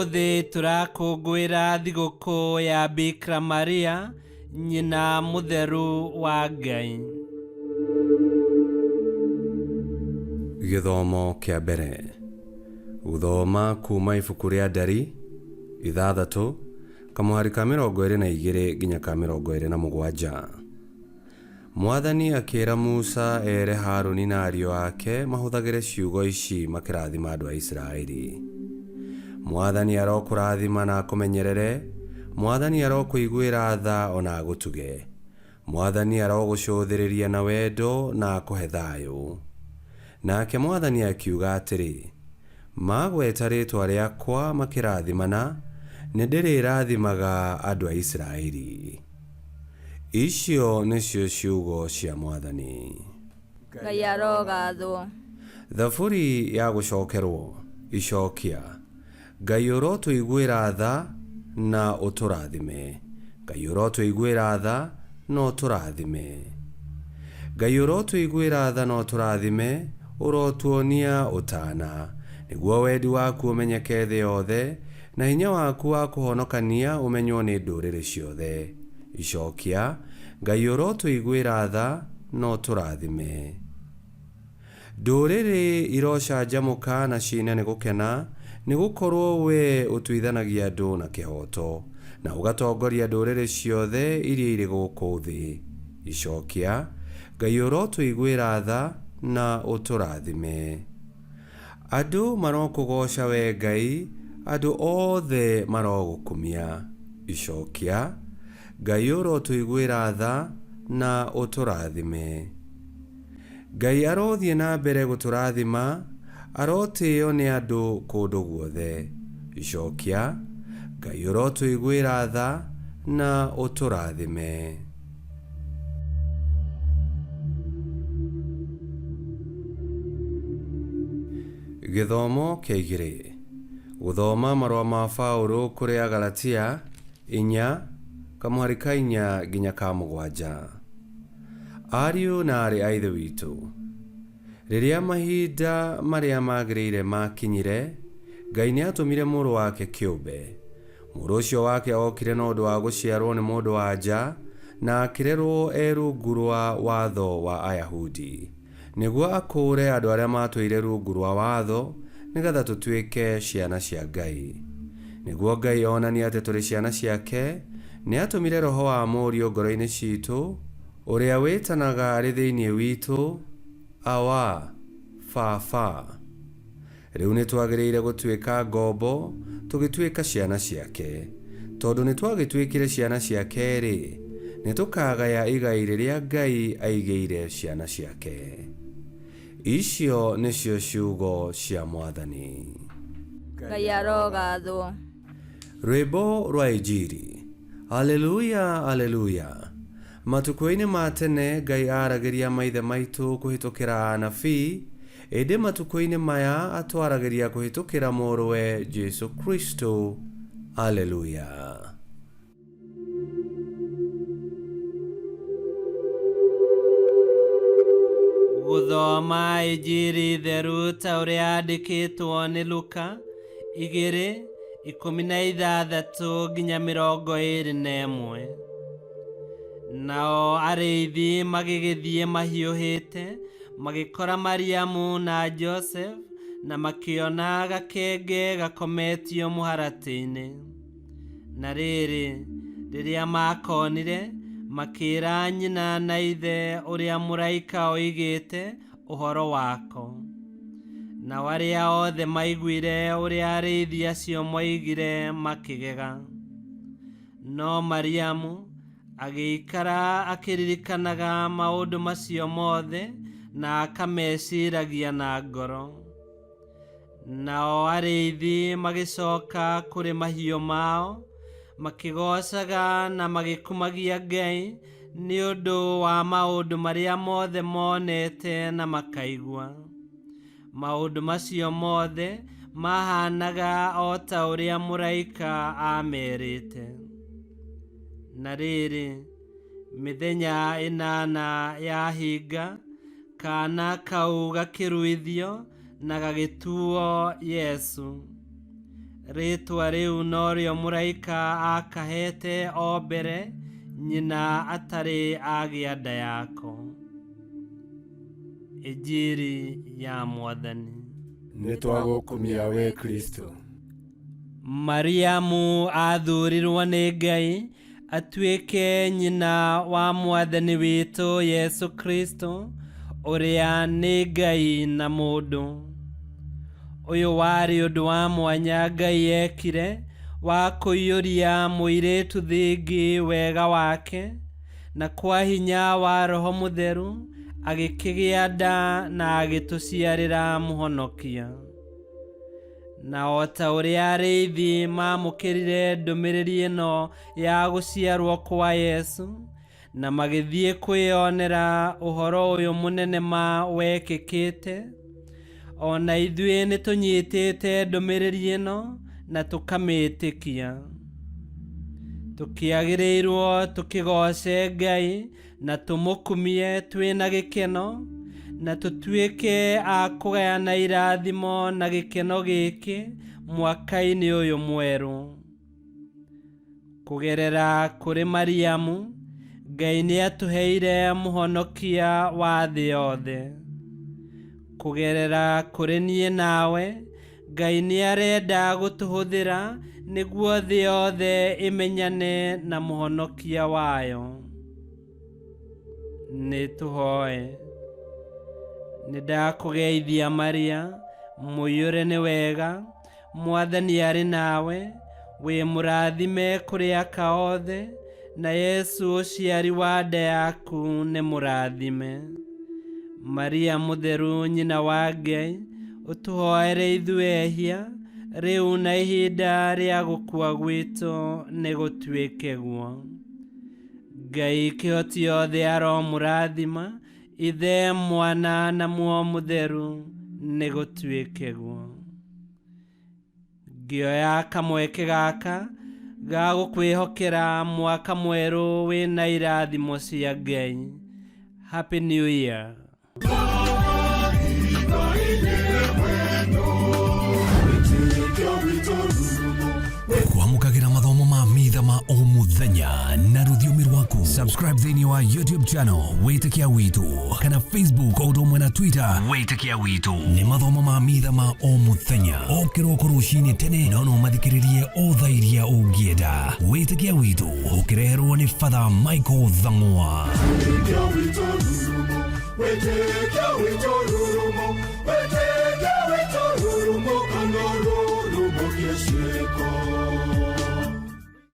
Umuthi turakungwira thigũkũ ya Bikira Maria, nyina mutheru wa Ngai. Gĩthomo kĩa mbere. Gũthoma kuma ibuku rĩa Ndari, 6, kamũhari ka 22 nginya ka 27. Mwathani akĩra Musa ere Harũni na ariũ ake mahũthagĩre ciugo ici makĩrathima andũ a Isiraeli. Mwathani arokũrathima na akũmenyerere, Mwathani arokũiguĩra tha ona agũtuge. Mwathani arogũcũthĩrĩria na wendo na akũhe thayũ. Nake Mwathani akiuga atĩrĩ, magweta rĩĩtwa rĩakwa makĩrathimana, nĩndĩrĩrathimaga andũ a Isiraeli. Icio nĩcio ciugo cia Mwathani. Ngai arogathwo. Thaburi ya gũcokerwo. Icokia. Ngai ũrotũiguĩra tha na ũtũrathime. Ngai ũrotũiguĩra tha na ũtũrathime. Ngai ũrotũiguĩra tha na ũtũrathime, ũrotuonia ũtana, nĩguo wendi waku ũmenyeke thĩ yothe, na hinya waku wa kũhonokania ũmenywo nĩ ndũrĩrĩ ciothe. Icokia. Ngai ũrotũiguĩra tha na ũtũrathime. Ndũrĩrĩ irocanjamũka na cine nĩ gũkena, nĩ gũkorwo we ũtuithanagia andũ na kĩhoto, na ũgatongoria ndũrĩrĩ ciothe iria irĩ gũkũ thĩ. Icokia. Ngai ũrotũiguĩra tha na ũtũrathime. Andũ marokũgoca we Ngai, andũ othe marogũkumia. Icokia. Ngai ũrotũiguĩra tha na ũtũrathime. Ngai arothiĩ na mbere gũtũrathima, arotĩĩo nĩ andũ kũndũ guothe. Icokia. Ngai ũrotũiguĩra tha na ũtũrathime. Gĩthomo kĩa 2. Gũthoma marũa ma Paũlũ kũrĩ Agalatia, 4, kamũhari ka 4 nginya ka 7. Ariũ na aarĩ a Ithe witũ, rĩrĩa mahinda marĩa magĩrĩire makinyire, Ngai nĩatũmire mũrũ wake kĩũmbe. Mũrũ ũcio wake okire na ũndũ wa gũciarwo nĩ mũndũ wa nja, na akĩrerwo rungu rwa watho wa Ayahudi, nĩguo akũũre andũ arĩa matũire rungu rwa watho, nĩgetha tũtuĩke ciana cia Ngai. Nĩguo Ngai onanie atĩ tũrĩ ciana ciake, nĩatũmire Roho wa Mũriũ ngoro-inĩ ciitũ, ũrĩa wĩtanaga arĩ thĩinĩ witũ, Awa, Baba. Rĩu nĩtwagĩrĩire gũtuĩka ngombo, tũgĩtuĩka ciana ciake. Tondũ nĩtwagĩtuĩkire ciana ciake-rĩ, nĩtũkagaya igai rĩrĩa Ngai aigĩire ciana ciake. Icio nĩcio ciugo cia Mwathani. Ngai arogathwo. Rwĩmbo rwa Injili. Aleluya, aleluya. Matukũ-inĩ ma tene Ngai aragĩria maithe maitũ kũhĩtũkĩra anabii, ĩndĩ matukũ-inĩ maya atwaragĩria kũhĩtũkĩra mũrũwe Jesu Kristo. Aleluya. Gũthoma Injili theru ta ũrĩa yandĩkĩtwo nĩ Luka, 2:16 nginya 21. Nao arĩithi magĩgĩthiĩ mahiũhĩte, magĩkora Mariamu na Joseph, na makĩona gakenge gakometio mũharatĩ-inĩ. Na rĩrĩ, rĩrĩa makonire, makĩĩra nyina na ithe ũrĩa mũraika oigĩte ũhoro wako. Nao arĩa othe maiguire ũrĩa arĩithi acio moigire makĩgega. No Mariamu agĩikara akĩririkanaga maũndũ macio mothe na akameciragia na ngoro. Nao arĩithi magĩcoka kũrĩ mahiũ mao, makĩgocaga na magĩkumagia Ngai nĩ ũndũ wa maũndũ marĩa mothe monete na makaigua. Maũndũ macio mothe mahanaga o ta ũrĩa mũraika amerĩte. Na rĩrĩ, mĩthenya 8 yahinga, kana kau gakĩruithio na gagĩtuo Yesu. rĩtwa rĩu norĩo mũraika akahete o mbere nyina atarĩ agĩa nda yako. Injiri ya Mwathani. Nĩtwagũkumia we Kristo. Mariamu athurirwo nĩ Ngai atuĩke nyina wa Mwathani witũ Yesu Kristo, ũrĩa nĩ Ngai na mũndũ. Ũyũ warĩ ũndũ wa mwanya Ngai ekire wa kũiyũria mũirĩtu thingi wega wake, na kwa hinya wa Roho Mũtheru agĩkĩgĩa nda na agĩtũciarĩra mũhonokia. Na o ta ũrĩa arĩithi mamũkĩrire ndũmĩrĩri ĩno ya gũciarwo kwa Yesu, na magĩthiĩ kwĩyonera ũhoro ũyũ mũnene wekĩkĩte, ona ithuĩ nĩtũnyitĩte ndũmĩrĩri ĩno na tũkamĩtĩkia. Tũkĩagĩrĩirwo tũkĩgoce Ngai na tũmũkumie twĩna gĩkeno, na tũtuĩke a kũgayana irathimo na gĩkeno gĩkĩ mwaka-inĩ ũyũ mwerũ. Kũgerera kũrĩ Mariamu, Ngai nĩatũheire mũhonokia wa thĩ yothe. Kũgerera kũrĩ niĩ nawe, Ngai nĩarenda gũtũhũthĩra nĩguo thĩ yothe ĩmenyane na mũhonokia wayo. Nĩtũhoe. Nĩndakũgeithia Maria, mũiyũre nĩ wega, Mwathani arĩ nawe, wĩ mũrathime kũrĩ aka othe, na Yesu ũciari wa nda yaku nĩ mũrathime. Maria mũtheru nyina wa Ngai, ũtũhoere ithuĩ ehia, rĩu na ihinda rĩa gũkua gwitũ nĩ gũtuĩke guo. Ngai kĩhoti yothe aromũrathima, Ithe, Mwana na Muoyo Mũtheru nĩ gũtuĩke guo. Ngĩoya kamweke gaka ga gũkwĩhokera mwaka mwerũ wĩna irathimo cia Ngai. Happy New Year. Kwamũkagĩra mathomo ma Mitha ma o mũthenya na rũthiomi rwaku. Subscribe thĩinĩ wa YouTube channel Witikia Witu, kana Facebook o ũndũ ũmwe na Twitter Witikia Witu. Nĩ mathomo ma Mitha ma o mũthenya, o kĩroko rũcinĩ tene, no mathikĩrĩrie o thaa iria ũngĩenda. Witikia Witu ũkĩreherwo nĩ Father Michael Thang'wa. Witikia Witu.